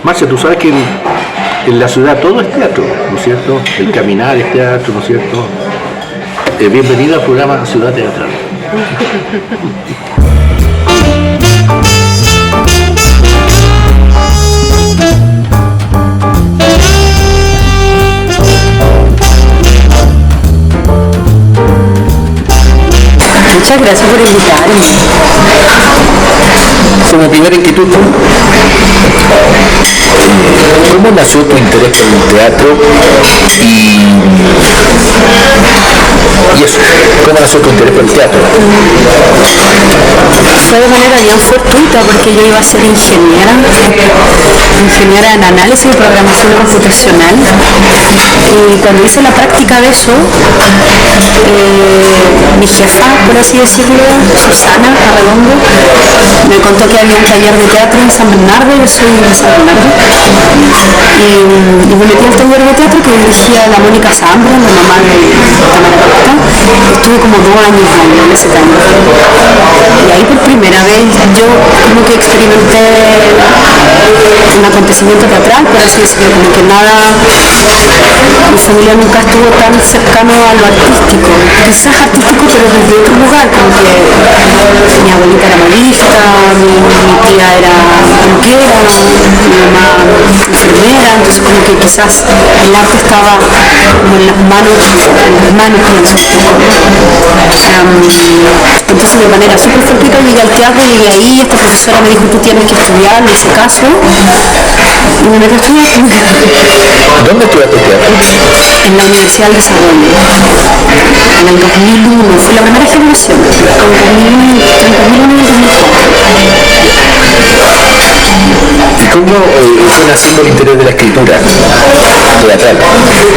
Marcia, tú sabes que en la ciudad todo es teatro, ¿no es cierto? El caminar es teatro, ¿no es cierto? Bienvenida al programa Ciudad Teatral. Muchas gracias por invitarme. Como primera inquietud, ¿cómo nació tu interés por el teatro y eso? ¿Cómo nació tu interés por el teatro? Fue de manera bien fortuita porque yo iba a ser ingeniera en análisis y programación computacional, y cuando hice la práctica de eso, mi jefa, por así decirlo, Susana Arredondo, me contó que había un taller de teatro en San Bernardo. Yo soy de San Bernardo, y me metí al taller de teatro que dirigía la Mónica Zambra, la mamá de Tamara Costa. Estuve como 2 años en ese taller, y ahí por primera vez yo como que experimenté un acontecimiento teatral, por así decirlo, como que nada, mi familia nunca estuvo tan cercano a lo artístico, quizás artístico pero desde otro lugar, como que mi abuelita era modista, mi tía era peluquera, mi mamá enfermera, entonces como que quizás el arte estaba como en las manos pienso un poco. Entonces de manera súper fortuita llegué al teatro, llegué ahí, esta profesora me dijo tú tienes que estudiar, me hice caso y me metí a estudiar. ¿Dónde estudiaste teatro? En la Universidad del Desarrollo, en el 2001, fue la primera generación, en el 2001 y el 2004. ¿Y cómo fue naciendo el interés de la escritura teatral?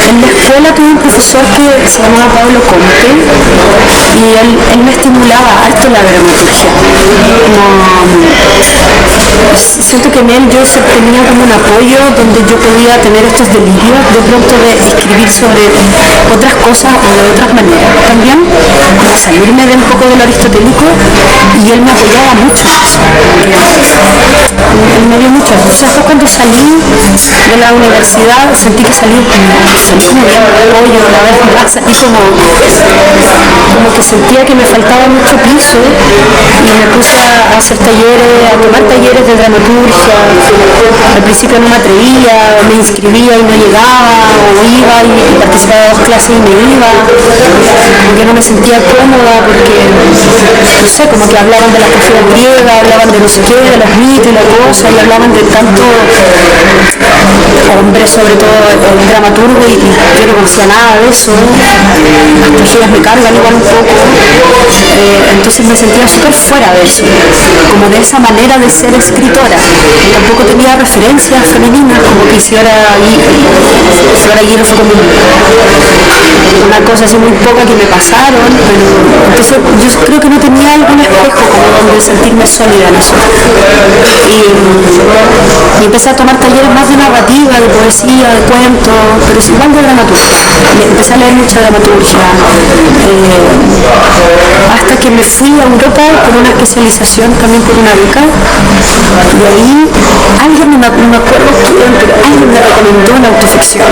En la escuela tuve un profesor que se llamaba Pablo Comte, y él me estimulaba harto la dramaturgia. Siento que en él yo tenía como un apoyo donde yo podía tener estos delirios de pronto de escribir sobre otras cosas o de otras maneras también, como salirme de un poco de lo aristotélico, y él me apoyaba mucho. Él me dio mucho. Entonces fue cuando salí de la universidad, sentí que salí como bien apoyo, la verdad, salí como que sentía que me faltaba mucho piso, y me puse a hacer talleres, a tomar talleres de dramaturgia. Al principio no me atrevía, me inscribía y no llegaba, o iba y participaba de 2 clases y me iba, porque no me sentía cómoda, porque no sé, como que hablaban de la cultura griega, hablaban de no sé qué, de los mitos y la cosa, y hablaban de tanto hombres, sobre todo el dramaturgo, y yo no conocía nada de eso. Las tragedias me cargan igual un poco, entonces me sentía súper fuera de eso, como de esa manera de ser escritora. Tampoco tenía referencias femeninas, como que hiciera ir como una cosa así muy poca que me pasaron, pero entonces yo creo que no tenía algún espejo como donde sentirme sólida en eso. Y empecé a tomar talleres más de narrativa, de poesía, de cuentos, pero es igual de dramaturgia. Empecé a leer mucha dramaturgia, hasta que me fui a Europa por una especialización, también por una beca, y ahí alguien, no me acuerdo quién, pero alguien me recomendó la autoficción,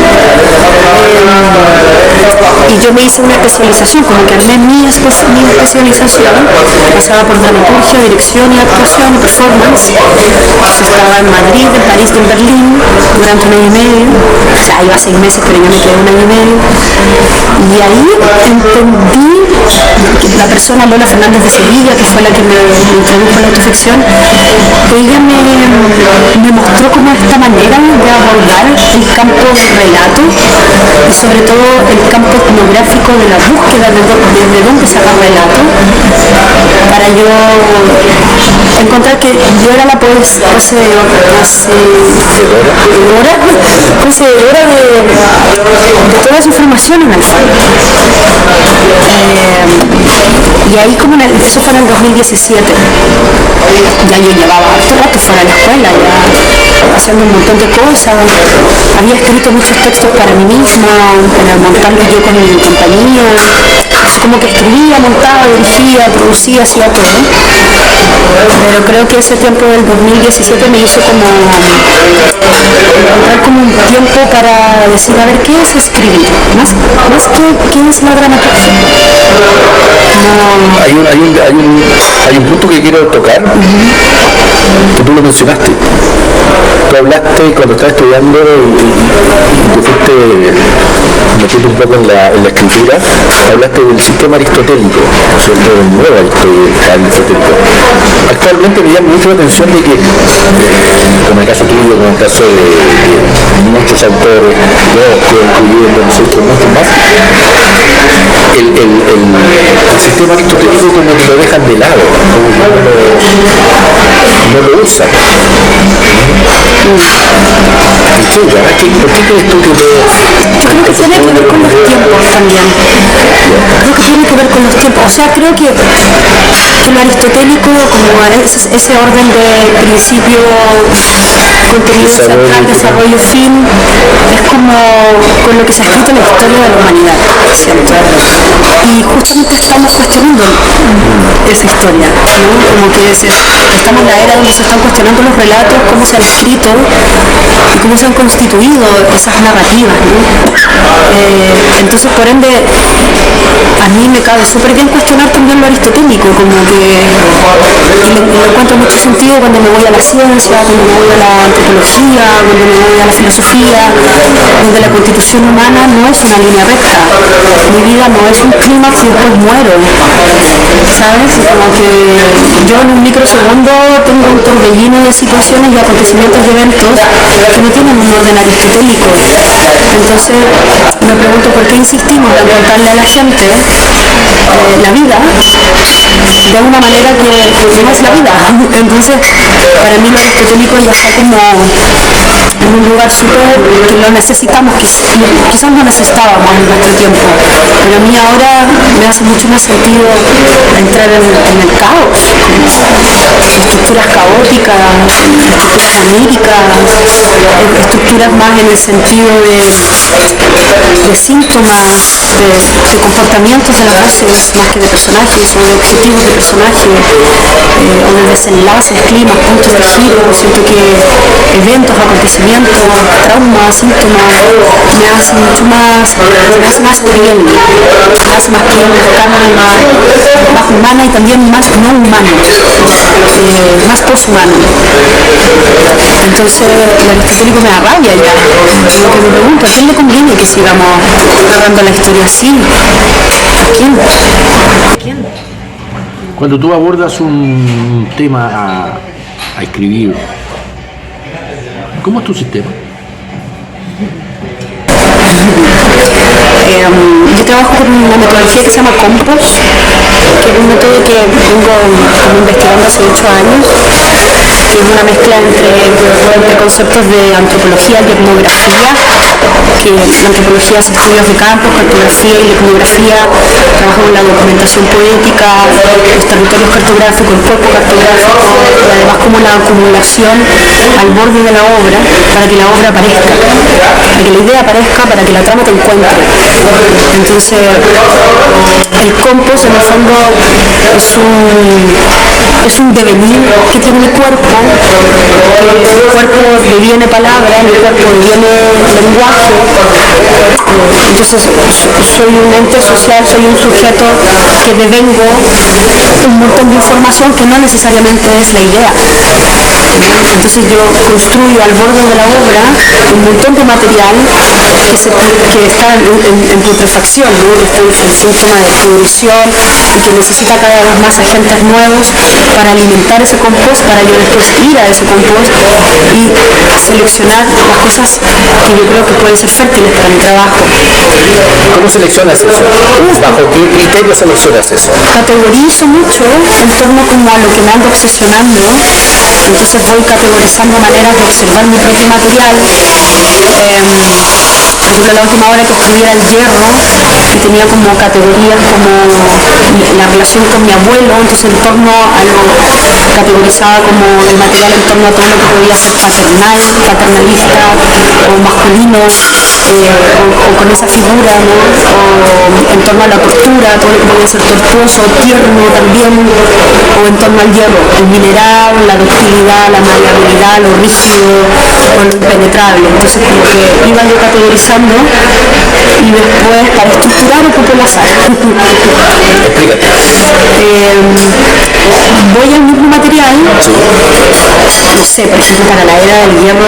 y yo me hice una especialización, como que armé mi especialización, que pasaba por dramaturgia, dirección y actuación y performance. Estaba en Madrid, en París y en Berlín durante 1 año y medio, o sea, iba 6 meses, pero yo me quedé 1 año y medio, y ahí entendí que la persona Lola Fernández de Sevilla, que fue la que me introdujo a la autoficción, ella me mostró como esta manera de abordar el campo del relato, y sobre todo el campo etnográfico de la búsqueda de dónde sacar relato, para yo encontrar que yo era la poseedora de toda esa información en el fondo. Y ahí eso fue en el 2017, ya yo llevaba harto rato fuera de la escuela, ya haciendo un montón de cosas, había escrito muchos textos para mí misma, para montarlos yo con mi compañía, como que escribía, montaba, dirigía, producía, hacía todo. Pero creo que ese tiempo del 2017 me hizo como como un tiempo para decir, a ver, ¿qué es escribir? Más que qué es la dramaturgia. No. Hay un punto que quiero tocar, que tú lo mencionaste. Tú hablaste cuando estabas estudiando y te fuiste metiendo un poco en la escritura, hablaste del sistema aristotélico, sobre todo del nuevo aristotélico. Actualmente me llama mucho la atención de que, como el caso tuyo, como el caso de muchos autores, incluyendo nosotros, muchos más, el sistema aristotélico como que lo dejan de lado, como que no lo usan. ¿Por qué crees tú que creo que tiene que ver con los tiempos también. Creo que tiene que ver con los tiempos. O sea, creo que lo aristotélico, como ese orden de principio, contenido central, desarrollo, fin, es como con lo que se ha escrito en la historia de la humanidad, ¿cierto? Y justamente estamos cuestionando esa historia, ¿no? Como que estamos en la era donde se están cuestionando los relatos, cómo se han escrito y cómo se han constituido esas narrativas, ¿no? Entonces, por ende, a mí me cabe súper bien cuestionar también lo aristotélico, como que y le encuentro mucho sentido cuando me voy a la ciencia, cuando me voy a la antropología, cuando me voy a la filosofía, donde la constitución humana no es una línea recta. Mi vida no es un clímax y después muero, ¿sabes? Como que yo en un microsegundo tengo un torbellino de situaciones y acontecimientos y eventos que no tienen un orden aristotélico. Entonces me pregunto por qué insistimos en contarle a la gente la vida de una manera que no es la vida. Entonces, para mí lo aristotélico ya está como en un lugar súper que lo necesitamos, quizás no necesitábamos en nuestro tiempo, pero a mí ahora me hace mucho más sentido entrar en el caos, estructuras caóticas, estructuras oníricas, estructuras más en el sentido de síntomas, de comportamientos de las voces más que de personajes o de objetivos de personajes o de desenlaces, climas, puntos de giro. Siento que eventos, acontecimientos, traumas, síntomas me hacen mucho más, me hace más piel, me hace más piel, más humana y también más no humano, más poshumano. Entonces el aristotélico me da rabia ya. Lo que me pregunto, ¿a quién le conviene que sigamos narrando la historia así? ¿A quién? ¿A quién? Cuando tú abordas un tema a escribir, ¿cómo es tu sistema? Yo trabajo con una metodología que se llama Compos, que es un método que vengo como investigando hace 8 años, que es una mezcla entre conceptos de antropología y etnografía, que la antropología hace estudios de campo, cartografía y etnografía, trabajo con la documentación poética, los territorios cartográficos, el cuerpo cartográfico, y además como la acumulación al borde de la obra para que la obra aparezca, para que la idea aparezca, para que la trama te encuentre. Entonces, el compos en el fondo es un devenir que tiene el cuerpo deviene palabra, el cuerpo deviene lenguaje. Entonces, soy un ente social, soy un sujeto que devengo un montón de información que no necesariamente es la idea. Entonces yo construyo al borde de la obra un montón de material que está en putrefacción, ¿no? Que está en síntoma de pudrición y que necesita cada vez más agentes nuevos para alimentar ese compost, para yo después ir a ese compost y seleccionar las cosas que yo creo que pueden ser fértiles para mi trabajo. ¿Cómo seleccionas eso? ¿Bajo qué criterio seleccionas eso? Categorizo mucho en torno como a lo que me ando obsesionando, entonces voy categorizando maneras de observar mi propio material. Por ejemplo, la última obra que escribí era El Hierro, que tenía como categorías como la relación con mi abuelo, entonces en torno a lo categorizaba como el material en torno a todo lo que podía ser paternal, paternalista o masculino, o con esa figura, ¿no? O en torno a la tortura, todo lo que puede ser tortuoso, tierno también, o en torno al hierro, el mineral, la ductilidad, la maleabilidad, lo rígido o lo impenetrable. Entonces como que iba yo categorizando y después para estructurar ocupé el azar. Voy al mismo material, no sé, por ejemplo para la era del hierro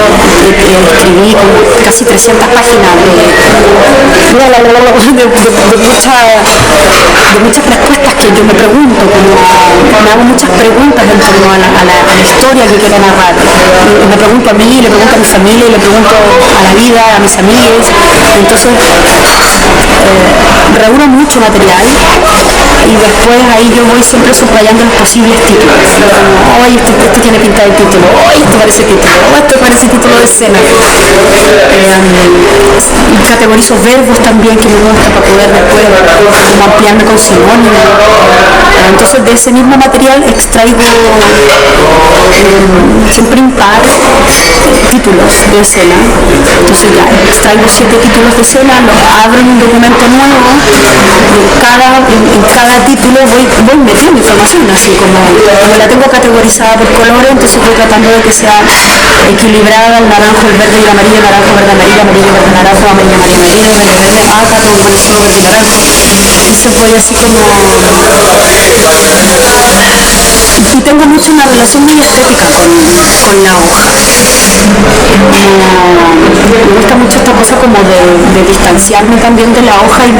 escribí como casi 300 páginas de muchas respuestas que yo me pregunto, como me hago muchas preguntas en torno a la historia que quiero narrar. Y me pregunto a mí, le pregunto a mi familia, y le pregunto a la vida, a mis amigos. Entonces reúno mucho material y después ahí yo voy siempre subrayando los posibles títulos. Hoy este tiene pinta de título, hoy este parece título, este parece título de escena. Categorizo verbos también que me gusta para poder después ampliarme con sinónimos. Entonces de ese mismo material extraigo siempre impar títulos de escena. Entonces ya extraigo 7 títulos de escena, los abro en un documento nuevo, en cada título voy metiendo información, así como la tengo categorizada por colores, entonces voy tratando de que sea equilibrada, el naranjo, el verde y el amarillo, naranjo, verde, amarillo, amarillo, verde, naranjo, amarillo, amarillo, amarillo, verde, verde, ácaro, amarillo, verde, naranjo. Entonces voy así como... Y tengo mucho una relación muy estética con la hoja. Me gusta mucho esta cosa como de distanciarme también de la hoja y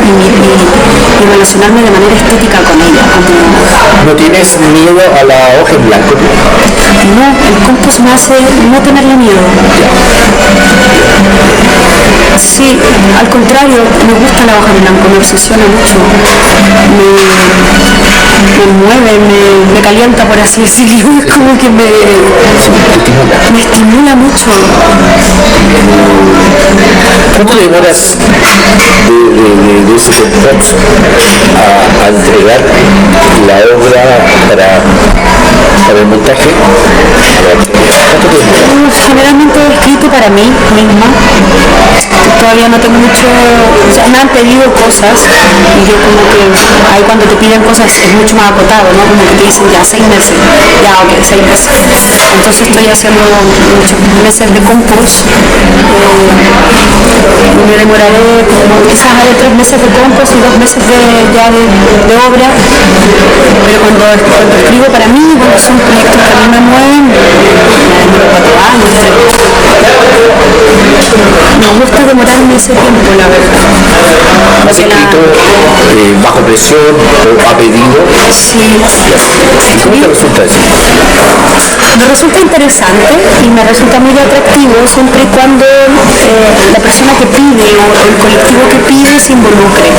relacionarme de manera estética con ella. ¿No tienes miedo a la hoja en blanco? No, el compost me hace no tenerle miedo. Sí, al contrario, me gusta la hoja en blanco, me obsesiona mucho. Me mueve, me calienta, por así decirlo, es como que me estimula mucho. ¿Cuánto demoras de ese compost a entregar la obra para el montaje? ¿Cuánto tiempo? Generalmente he escrito para mí misma. Todavía no tengo mucho, o sea, me han pedido cosas y yo como que ahí cuando te piden cosas es mucho más acotado, ¿no? Como que te dicen ya 6 meses, ya ok, 6 meses. Entonces estoy haciendo muchos meses de compost. Me demoraré como quizás haré 3 meses de compost y 2 meses de obra, pero cuando escribo para mí, cuando son proyectos que a mí me mueven, me demoro 4 años. Me gusta demorarme ese tiempo, la verdad. ¿Has escrito bajo presión o a pedido? Sí. ¿Cómo te resulta eso? Me resulta interesante y me resulta muy atractivo siempre y cuando la persona que pide o el colectivo que pide se involucre.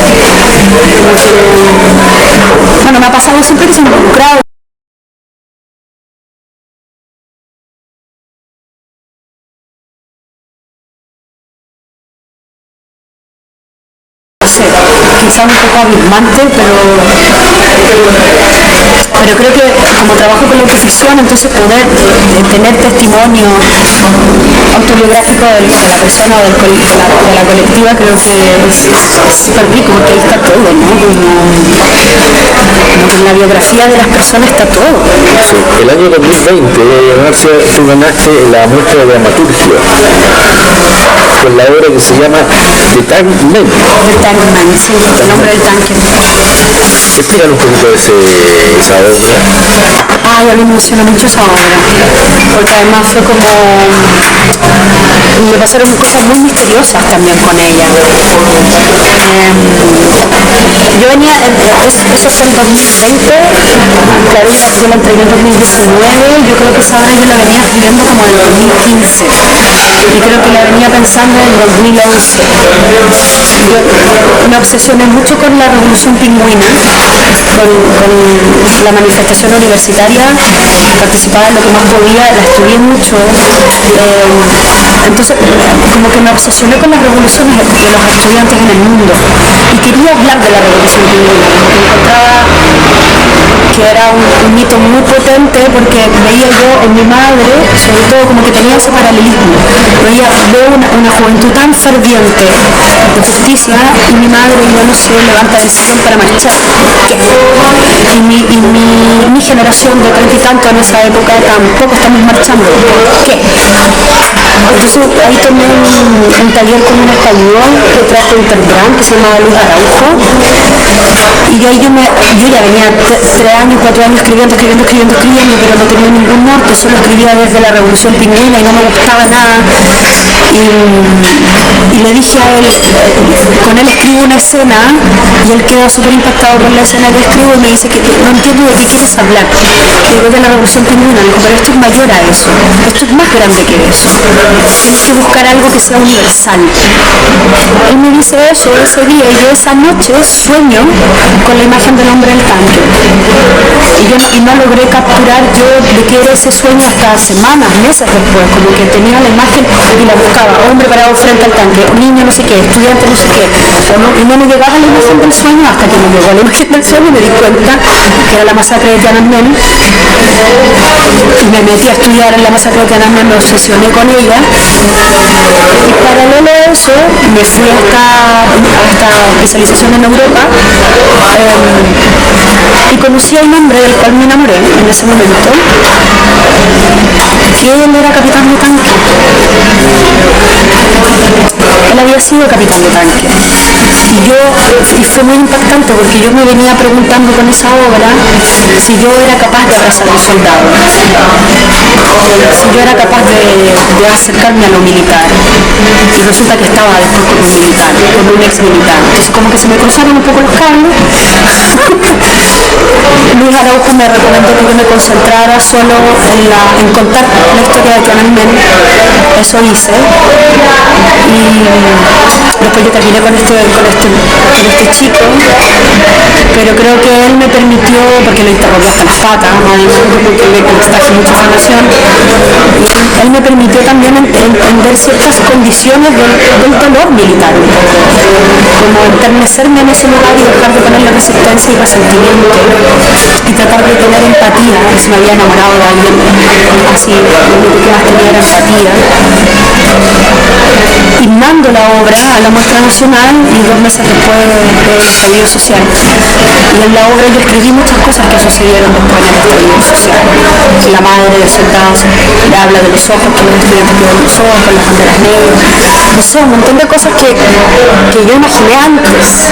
Bueno, me ha pasado siempre que se han involucrado. Quizá un poco abismante, pero creo que como trabajo con la autoficción, entonces poder tener testimonio autobiográfico de la persona o de la colectiva, creo que es súper rico, porque ahí está todo, ¿no? Como que en la biografía de las personas está todo. Sí. El año 2020, Marcia, tú ganaste la muestra de dramaturgia con la obra que se llama The Tank Man. The Tank Man, sí, el nombre del tanque. Explícanos un poquito de esa obra. Ay, a mí me emociona mucho esa obra, porque además fue como... me pasaron cosas muy misteriosas también con ella. Yo venía, eso fue en 2020, claro, yo la entregué en 2019, yo creo que esa obra yo la venía escribiendo como en 2015, y creo que la venía pensando en 2011. Yo me obsesioné mucho con la Revolución Pingüina, con la manifestación universitaria, participaba en lo que más podía, la estudié mucho, entonces como que me obsesioné con las revoluciones de los estudiantes en el mundo y quería hablar de la Revolución Pingüina, porque encontraba que era un mito muy potente, porque veía yo en mi madre, sobre todo, como que tenía ese paralelismo. Veo una juventud tan ferviente de justicia, y mi madre, yo no sé, levanta el sillón para marchar. Y mi generación de 30 y tanto en esa época tampoco estamos marchando. ¿Por qué? Entonces ahí tomé un taller con un español que trajo Interbrand, que se llamaba Luis Araujo, y ahí yo ya venía 3 años, 4 años escribiendo, pero no tenía ningún norte, solo escribía desde la Revolución Pingüina y no me gustaba nada. Y le dije a él, con él escribo una escena, y él queda súper impactado por la escena que escribo y me dice que no entiendo de qué quieres hablar. Digo, de la Revolución Pingüina. Le digo, pero esto es mayor a eso, esto es más grande que eso. Tienes que buscar algo que sea universal. Él me dice eso ese día, y yo esa noche sueño con la imagen del hombre del tanque. Y no logré capturar yo de qué era ese sueño hasta semanas, meses después, como que tenía la imagen y la buscaba, hombre parado frente al tanque, niño no sé qué, estudiante no sé qué, y no me llegaba la imagen del sueño hasta que me llegó la imagen del sueño y me di cuenta que era la masacre de Tiananmen, y me metí a estudiar en la masacre de Tiananmen, me obsesioné con ella, y paralelo a eso me fui hasta especialización en Europa, y conocí a un hombre del cual me enamoré en ese momento, que él era capitán de tanque. Él había sido capitán de tanque. Y fue muy impactante, porque yo me venía preguntando con esa obra si yo era capaz de abrazar a un soldado, si yo era capaz de acercarme a lo militar. Y resulta que estaba después con un militar, con un ex militar. Entonces como que se me cruzaron un poco los cables. Luis Araujo me recomendó que yo me concentrara solo en contar la historia de Tiananmen. Eso hice. Y después yo terminé con este chico, pero creo que él me permitió, porque lo interrogué hasta las patas, además porque le traje mucha información, y él me permitió también entender ciertas condiciones del dolor militar, como enternecerme en ese lugar y dejar de ponerle resistencia y resentimiento, y tratar de tener empatía. Si me había enamorado de alguien así, lo único que más tenía era empatía. Himnando la obra a la muestra nacional, y 2 meses después del estallido social. Y en la obra yo escribí muchas cosas que sucedieron después del estallido social. La madre de soldados le habla de los ojos, que los estudiantes tienen los ojos, las banderas negras, no sé, un montón de cosas que yo imaginé antes.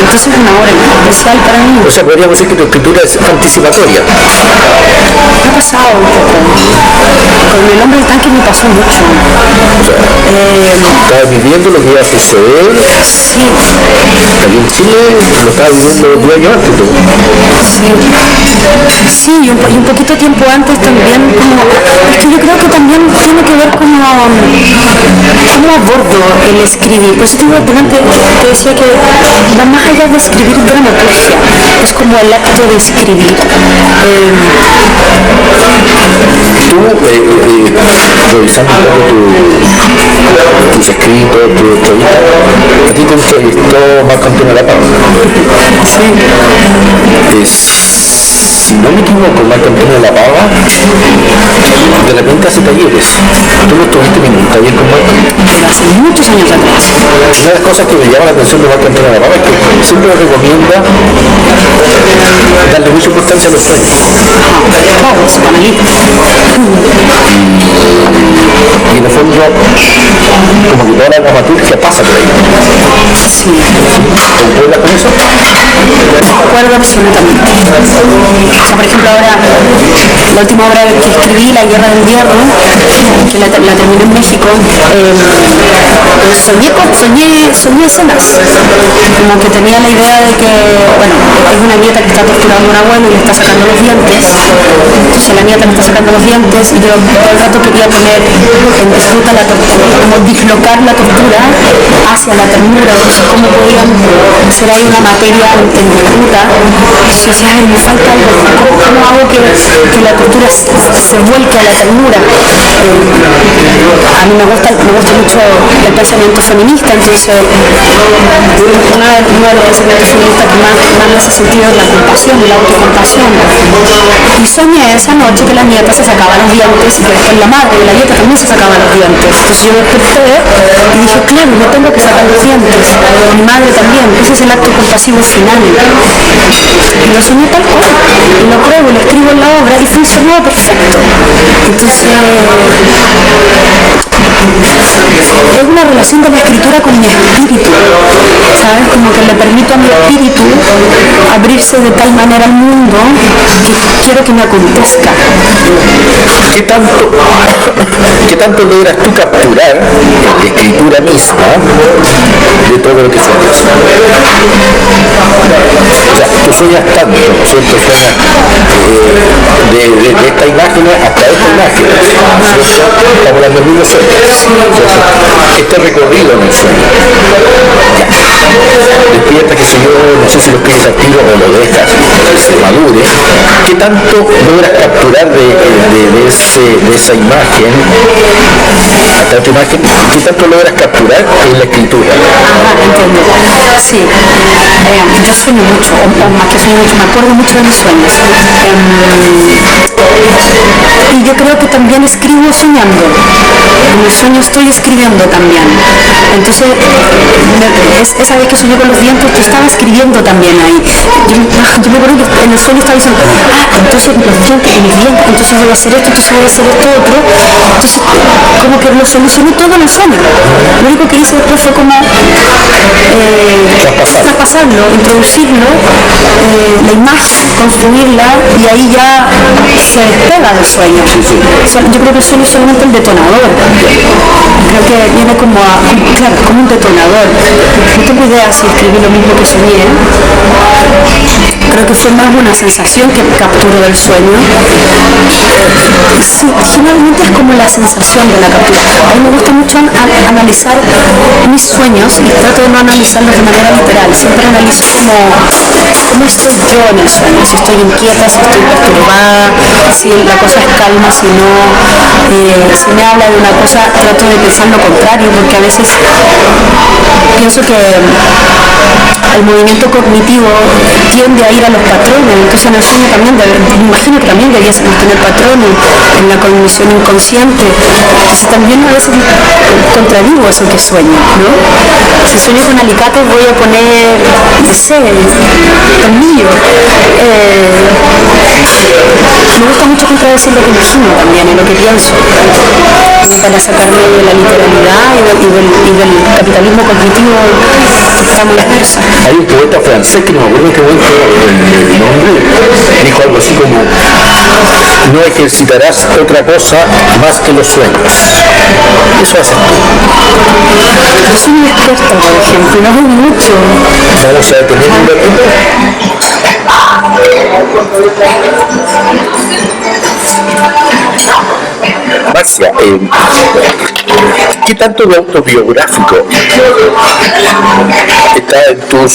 Entonces es una obra especial para mí. O sea, podríamos decir que tu escritura es anticipatoria. Me ha pasado un poco. Con el hombre del tanque me pasó mucho. Estaba viviendo lo que iba a suceder. Sí. Aquí en Chile lo estaba viviendo 10 años antes tú. Sí, y un poquito tiempo antes también, es que yo creo que también tiene que ver cómo abordo el escribir. Por eso te decía que va más allá de escribir dramaturgia, es como el acto de escribir. Tú, revisando un poco tus escritos, tu entrevista, a ti te entrevistó Marco Antonio Lapava. Sí. Si no me equivoco, Marco Antonio Lapava de repente hace talleres. ¿Tú no estuviste en ningún taller con Marco? Pero hace muchos años atrás. Una de las cosas que me llama la atención de Marco Antonio Lapava es que siempre recomienda darle mucha importancia a los sueños. Claro, psicoanalista. Y en el fondo, como que toda la dramaturgia pasa por ahí. Sí. ¿Concuerdas con eso? Concuerdo absolutamente. O sea, por ejemplo, ahora, la última obra que escribí, La Guerra del Hierro, que la terminé en México, soñé escenas. Como que tenía la idea de que, bueno, es una nieta que está torturando a un abuelo y le está sacando los dientes. Entonces la nieta le está sacando los dientes, y yo todo el rato quería poner en disfruta la tortura, como dislocar la tortura hacia la ternura. Entonces, ¿cómo podían ser ahí una materia en disputa? Yo decía, ay, me falta algo. ¿Cómo hago que la tortura se vuelque a la ternura? a mí me gusta mucho el pensamiento feminista, entonces uno de los pensamientos feministas que más me hace sentido es la compasión, la autocompasión. Y soñé esa noche que la nieta se sacaba los dientes y que después la madre de la nieta también se sacaba los dientes. Entonces yo desperté y dije, claro, no tengo que sacar los dientes, mi madre también, ese es el acto compasivo final. Y lo soñé tal cual, y lo pruebo, y lo escribo en la obra y funcionó perfecto. Entonces es una relación de la escritura con mi espíritu, ¿sabes? Como que le permito a mi espíritu abrirse de tal manera al mundo que quiero que me acontezca. ¿Qué tanto logras tú capturar en la escritura misma de todo lo que se hace? O sea, tú sueñas tanto, ¿cierto? Sueñas de esta imagen hasta esta imagen, ¿cierto? Estamos hablando del mismo sueño. Este recorrido en el sueño. Despierta, que si yo, no sé si lo escribes al tiro o lo dejas que se madure. ¿Qué tanto logras capturar de esa imagen hasta otra imagen? ¿Qué tanto logras capturar en la escritura? Ajá, entiendo. Sí, yo sueño mucho, o más que sueño mucho, me acuerdo mucho de mis sueños. Y yo creo que también escribo soñando. En el sueño estoy escribiendo también. Entonces, esa vez que soñé con los dientes, yo estaba escribiendo también ahí. Yo me acuerdo que en el sueño estaba diciendo, entonces los dientes, mis dientes, entonces voy a hacer esto, entonces voy a hacer esto otro. Entonces, como que lo solucioné todo en el sueño. Lo único que hice después fue como traspasarlo, introducirlo, la imagen, construirla, y ahí ya se despega del sueño. Yo creo que el sueño es solamente el detonador. Creo que viene como un detonador. No tengo idea si escribí lo mismo que soñé. Creo que fue más una sensación que capturo del sueño. Sí, generalmente es como la sensación de la captura. A mí me gusta mucho analizar mis sueños y trato de no analizarlos de manera literal. Siempre analizo cómo estoy yo en el sueño. Si estoy inquieta, si estoy perturbada, si la cosa es calma, si no. Si me habla de una cosa, trato de pensar lo contrario, porque a veces pienso que el movimiento cognitivo tiende a ir a los patrones. Entonces en el sueño también, me imagino que también deberíamos tener patrones en la cognición inconsciente. Entonces también a veces contradigo eso que sueño, ¿no? Si sueño con alicates voy a poner, no sé, tornillo. Me gusta mucho contradecir lo que imagino también y lo que pienso, para sacarme de la literalidad y del capitalismo cognitivo que estamos dispersos. Hay un poeta francés que no me acuerdo qué momento el nombre, dijo algo así como: no ejercitarás otra cosa más que los sueños. Eso hace tú. Yo soy muy experta, por ejemplo, no hago mucho. Vamos a detener un ratito. Marcia, ¿qué tanto de autobiográfico está en tus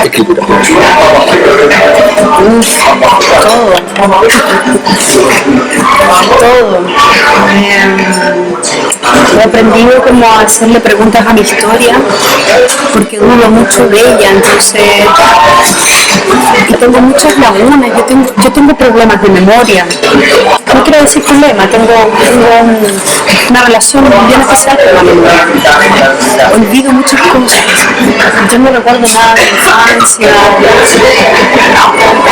escrituras? Todo. He aprendido como a hacerle preguntas a mi historia porque dudo mucho de ella, entonces, y tengo muchas lagunas. Yo tengo problemas de memoria. No quiero decir problema, tengo una relación bien especial con la memoria. Olvido muchas cosas. Yo no recuerdo nada de mi infancia.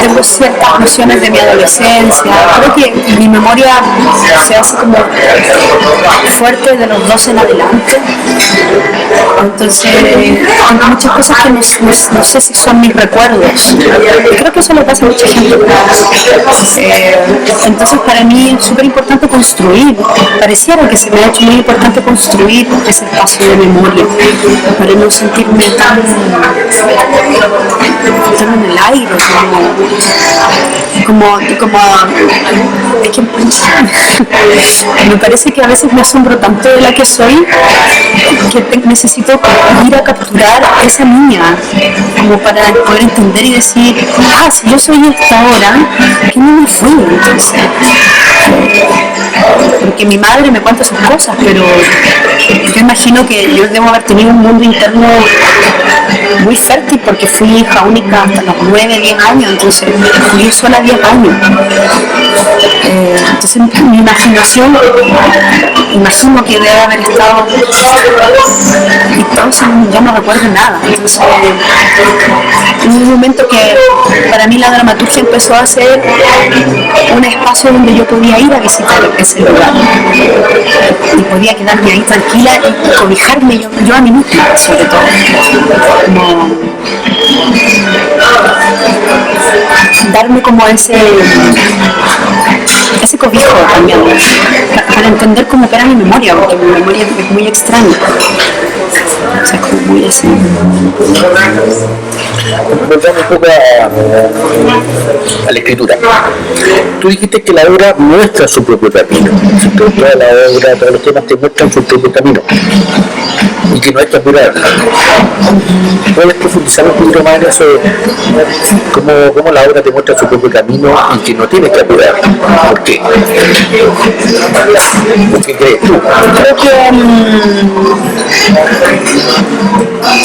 Tengo ciertas nociones de mi adolescencia. Creo que mi memoria se hace como fuerte de los 12 en adelante. Entonces, tengo muchas cosas que no sé si son mis recuerdos. Y creo que eso le pasa a mucha gente. Entonces, para mí es súper importante construir. Pareciera que se me ha hecho muy importante construir ese espacio de memoria para no sentirme tan en el aire, como es que me parece que a veces me asombro tanto de la que soy que necesito ir a capturar esa niña como para poder entender y decir, si yo soy esta ahora, ¿qué no me fui entonces? porque mi madre me cuenta sus cosas, pero yo imagino que yo debo haber tenido un mundo interno muy fértil porque fui hija única hasta los 9, 10 años, entonces fui sola 10 años. Entonces mi imaginación, imagino que debe haber estado, entonces ya no recuerdo nada. Entonces, en un momento que para mí la dramaturgia empezó a ser un espacio donde yo podía ir a visitar ese lugar y podía quedarme ahí tranquila y cobijarme yo a mí misma, sobre todo. Como darme como ese cobijo también, para entender cómo opera mi memoria, porque mi memoria es muy extraña. O sea, es como muy así. Volvamos un poco a la escritura. Tú dijiste que la obra muestra su propio camino. Toda la obra, todos los temas te muestran su propio camino. Y que no hay que apurarla. ¿Puedes profundizar un poquito más en eso? ¿Cómo la obra te muestra su propio camino y que no tienes que apurar? ¿Por qué? ¿Qué crees tú? Creo que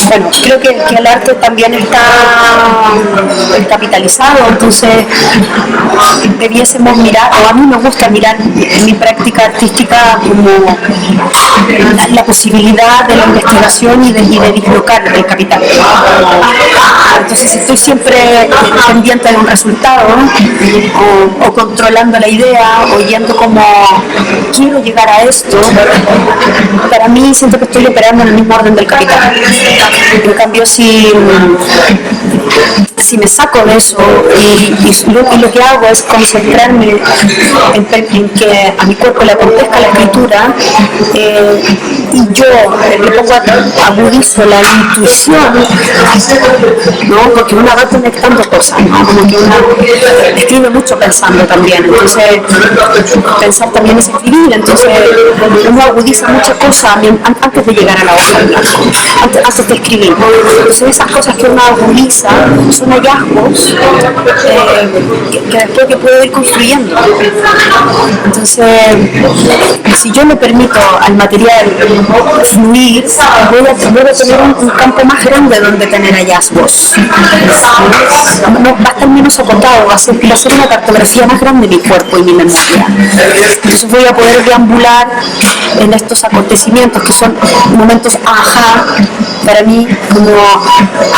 bueno, creo que el arte también está capitalizado, entonces debiésemos mirar, o a mí me gusta mirar mi práctica artística como la posibilidad de la investigación y de dislocar el capital. Entonces estoy siempre pendiente de un resultado, o controlando la idea, o yendo como quiero llegar a esto. Para mí siento que estoy operando en el mismo orden del capital. En cambio, si me saco de eso y lo que hago es concentrarme en que a mi cuerpo le acontezca la escritura, y yo le pongo agudizo la intuición, ¿no? Porque una va conectando cosas, ¿no? Como que una escribe mucho pensando también, entonces pensar también es escribir, entonces uno agudiza muchas cosas antes de llegar a la hoja en blanco, antes de escribir. Entonces esas cosas que uno agudiza son hallazgos que después que puedo ir construyendo. Entonces, si yo me permito al material fluir, voy a tener un campo más grande donde tener hallazgos. No, va a estar menos acotado, va a ser una cartografía más grande de mi cuerpo y mi memoria. Entonces voy a poder deambular en estos acontecimientos que son momentos ajá para mí, como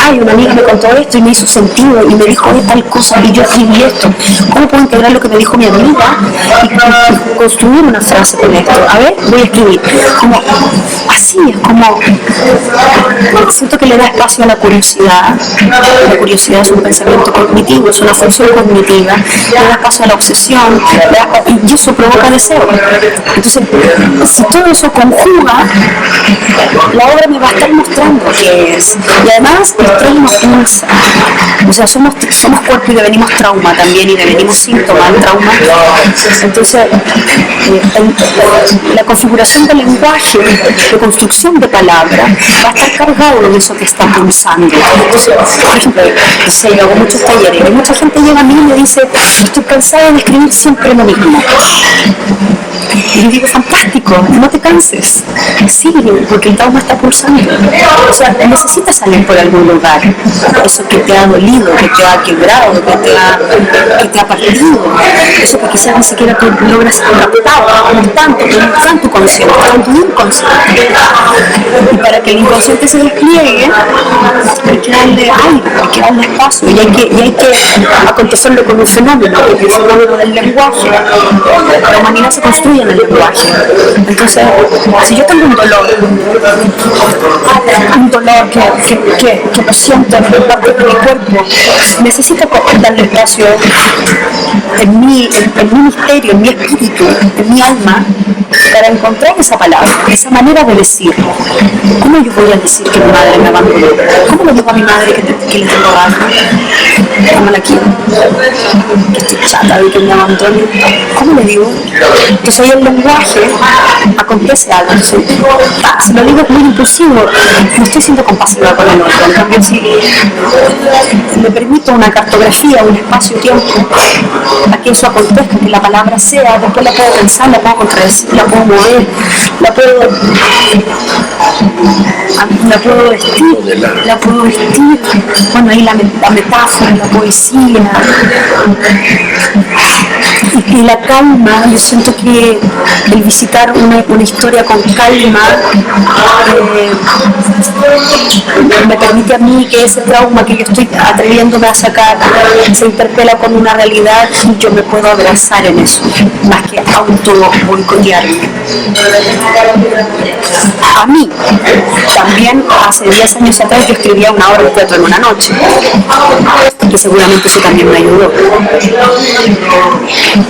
ay, una amiga me contó esto y me hizo sentido y me dijo tal cosa y yo escribí esto. ¿Cómo puedo integrar lo que me dijo mi amiga y construir una frase con esto? A ver, voy a escribir. Como así, es como siento que le da espacio a la curiosidad. La curiosidad es un pensamiento cognitivo, es una función cognitiva, le da espacio a la obsesión, y eso provoca deseo. Entonces, si todo eso conjuga, la obra me va a estar mostrando qué es. Y además, el trauma pulsa. O sea, somos cuerpo y devenimos trauma también, y devenimos síntomas del trauma. Entonces, la configuración del lenguaje, de construcción de palabras, va a estar cargado de eso que está pulsando. Entonces, por ejemplo, yo hago muchos talleres, y mucha gente llega a mí y me dice, estoy cansada de escribir siempre lo mismo. Y yo digo, fantástico, no te canses, sigue, porque el trauma está pulsando. O sea, necesitas salir por algún lugar. Eso que te ha dolido, que te ha quebrado, que te ha partido, eso que quizás ni siquiera tú logras captar, con tanto consciente, con tu inconsciente. Y para que el inconsciente se despliegue, hay que darle aire, hay que darle espacio, y hay que acontecerlo con un fenómeno, porque el fenómeno del lenguaje, la humanidad se construye en el lenguaje. Entonces, si yo tengo un dolor que lo siento en parte de mi cuerpo, necesito darle espacio en mi misterio, en mi espíritu, en mi alma, para encontrar esa palabra, esa manera de decirlo. ¿Cómo yo voy a decir que mi madre me abandonó? ¿Cómo le digo a mi madre que le tengo ganas? Que no la quiero, que estoy chata de que me abandone? ¿Cómo le digo? Entonces ahí el lenguaje acontece algo. Si lo digo muy impulsivo, no estoy siendo compasiva con el otro. En cambio, si le permito una cartografía, un espacio-tiempo, a que eso acontezca, que la palabra sea, después la puedo pensar, la puedo contradecir, la puedo mover, la puedo vestir, bueno, ahí la metáfora, la poesía y la calma. Yo siento que el visitar una historia con calma me permite a mí que ese trauma que yo estoy atreviéndome a sacar se interpela con una realidad y yo me puedo abrazar en eso, más que auto boicotearme. A mí, también hace 10 años atrás yo escribía una obra de teatro en una noche, que seguramente eso también me ayudó.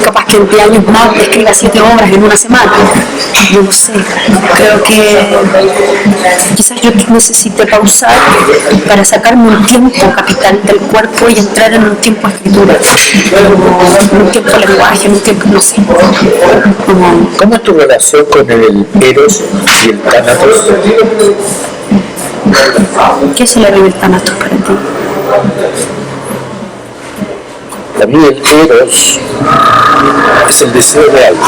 Capaz que en 10 años más escriba 7 obras en una semana, yo no sé, creo que quizás yo necesité pausar para sacarme un tiempo capital del cuerpo y entrar en un tiempo escritura, en un tiempo lenguaje, en un tiempo, no sé. ¿Cómo es tu relación con el Eros y el Tánatos? ¿Qué es el Eros y el Tánatos para ti? Para mí el Eros es el deseo de algo.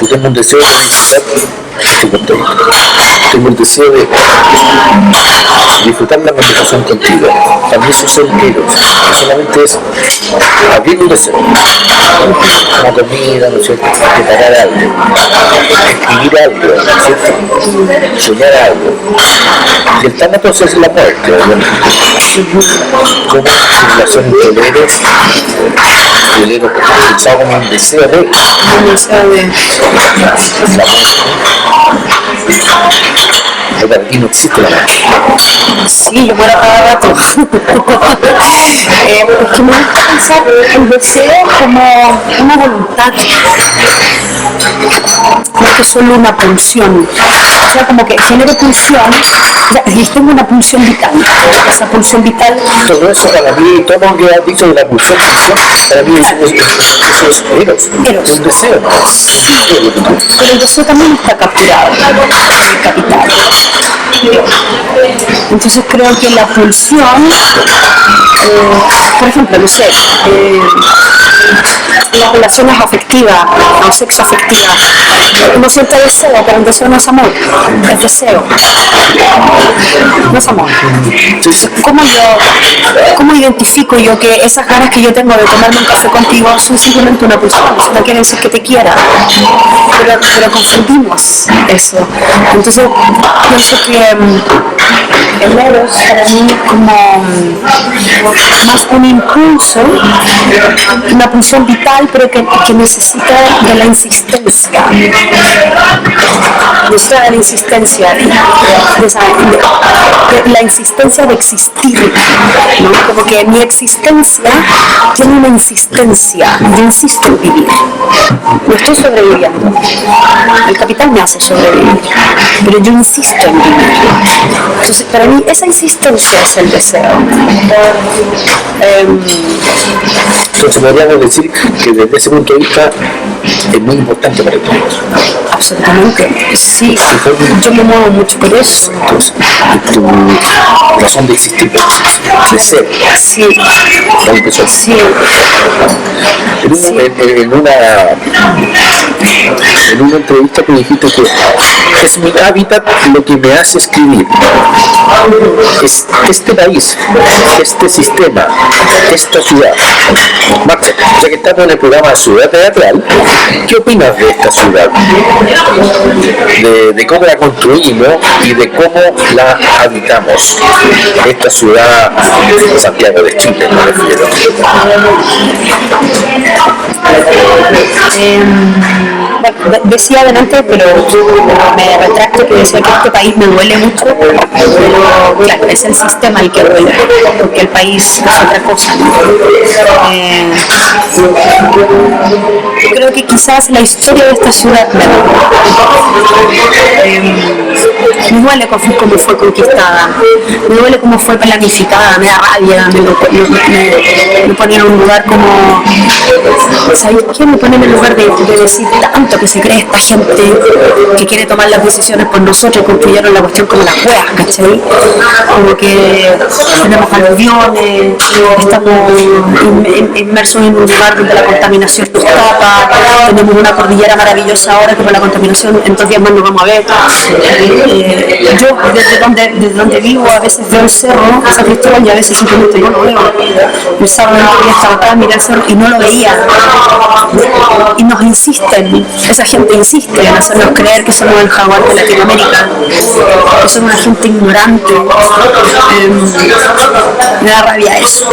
Yo tengo un deseo de visitar tu contexto. Tengo el deseo de disfrutar la conversación contigo. Para mí eso es el Eros. Solamente es abrir un deseo. Como comida, ¿no es cierto? Preparar algo. Escribir algo, ¿no es cierto? Soñar algo. Y el Tánatos es la muerte, obviamente. Como la relación entre el Eros y el Eros pensado como un deseo de la muerte. Pero para ti no existe la muerte. Sí, yo muero cada rato. Es que me gusta pensar el deseo como una voluntad, no que solo una pulsión. O sea, como que genero pulsión, y tengo una pulsión vital. Esa pulsión vital. Todo eso para mí, todo lo que has dicho de la pulsión, para mí eso es Eros. Un deseo. Pero el deseo también está capturado, el capital. Entonces creo que la pulsión, por ejemplo, no sé, las relaciones afectivas o sexo afectivas, uno siente deseo, pero el deseo no es amor, es deseo, no es amor. Entonces, ¿cómo identifico yo que esas ganas que yo tengo de tomarme un café contigo son simplemente una pulsión? No quiere decir que te quiera, pero confundimos eso. Entonces pienso que el Eros para mí es como más un impulso, una pulsión vital, pero que necesita de la insistencia. Necesita de la insistencia, de la insistencia de existir, ¿no? Como que mi existencia tiene una insistencia, yo insisto en vivir, no estoy sobreviviendo, el capital me hace sobrevivir, pero yo insisto en vivir. Entonces para mí esa insistencia es el deseo. Entonces podríamos decir que desde ese punto de vista es muy importante para ti. Absolutamente, sí, yo me muevo mucho por eso. Entonces, tu razón de existir, de ser. Sí, sí. En una entrevista que dijiste que es mi hábitat lo que me hace escribir. Es este país, este sistema, esta ciudad. Marce, ya que estamos en el programa Ciudad Teatral, ¿qué opinas de esta ciudad? De cómo la construimos y de cómo la habitamos. Esta ciudad, Santiago de Chile, me refiero. Bueno, decía adelante, pero me retracto que decía que este país me duele mucho, pero claro, es el sistema el que duele, porque el país es otra cosa, ¿no? Yo creo que quizás la historia de esta ciudad me duele. Me duele cómo fue conquistada, me duele cómo fue planificada, me da rabia, me pone en un lugar como, ¿sabes qué? Me pone en el lugar de decir tanto que se cree esta gente que quiere tomar las decisiones por nosotros, construyeron la cuestión como las hueas, ¿cachai? Como que tenemos aluviones, estamos inmersos en un lugar donde la contaminación nos tapa, tenemos una cordillera maravillosa ahora que por la contaminación en 2 días más nos vamos a ver. Yo desde donde vivo a veces veo el cerro San Cristóbal y a veces simplemente no lo veo. El sábado estaba acá, miré el cerro y no lo veía. Y nos insisten, esa gente insiste en hacernos creer que somos el jaguar de Latinoamérica, que somos una gente ignorante. Me da rabia eso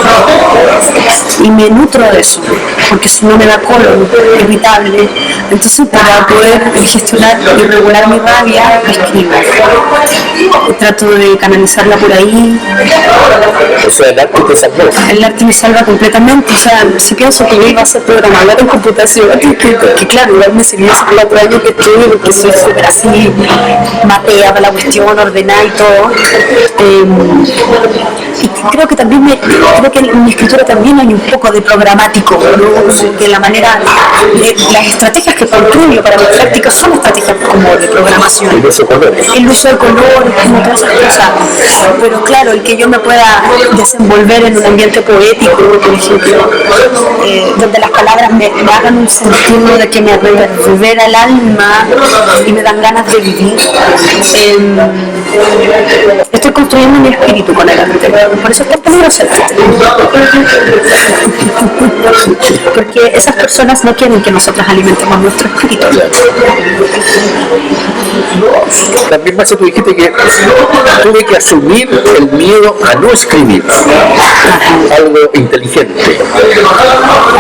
y me nutro de eso, porque si no me da colon irritable. Entonces, para poder gestionar y regular mi rabia, escribo. Trato de canalizarla por ahí. O sea, el arte te salvó. El arte me salva completamente. O sea, si pienso que yo iba a ser programadora en computación, que claro, igual me sirvió hace 4 años que estuve, porque soy súper así, mapeada la cuestión, ordenada y todo. Y creo que también creo que en mi escritura también hay un poco de programático, ¿no? Que la manera, las estrategias que construyo para mi práctica son estrategias como de programación. El uso de color. El uso de color, como todas esas cosas. Pero claro, el que yo me pueda desenvolver en un ambiente poético, por ejemplo, donde las palabras me hagan un sentido de que me revera el alma y me dan ganas de vivir. Estoy construyendo mi espíritu con el arte. Por eso es tan peligroso el arte. Porque esas personas no quieren que nosotros alimentemos nuestro espíritu. También más tú dijiste que tuve que asumir el miedo a no escribir algo inteligente,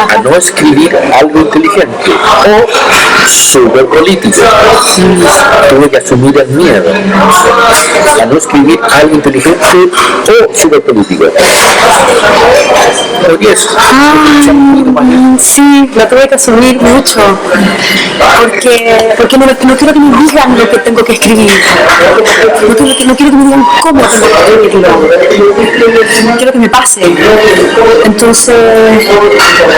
a no escribir algo inteligente o súper político. Tuve que asumir el miedo a no escribir algo inteligente o súper político. ¿Por qué eso? Sí, lo tuve que asumir mucho, porque no quiero que me digan lo que tengo que escribir, no quiero que me digan cómo tengo que escribirlo, quiero que me pase. Entonces,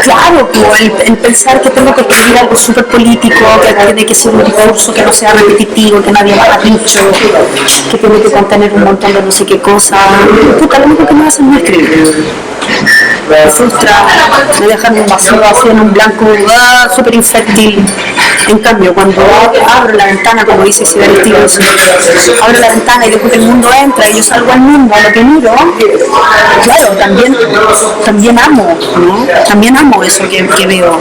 claro, el pensar que tengo que escribir algo súper político, que tiene que ser un discurso que no sea repetitivo, que nadie más ha dicho, que tiene que contener un montón de no sé qué cosa, puta, lo único que me hacen es escribir. Me frustra, me dejan un vacío en un blanco súper infértil. En cambio, cuando abro la ventana, como dice Isabel Stevens, abro la ventana y dejo que el mundo entra y yo salgo al mundo, a lo que miro, claro, también amo, ¿no? También amo eso que veo.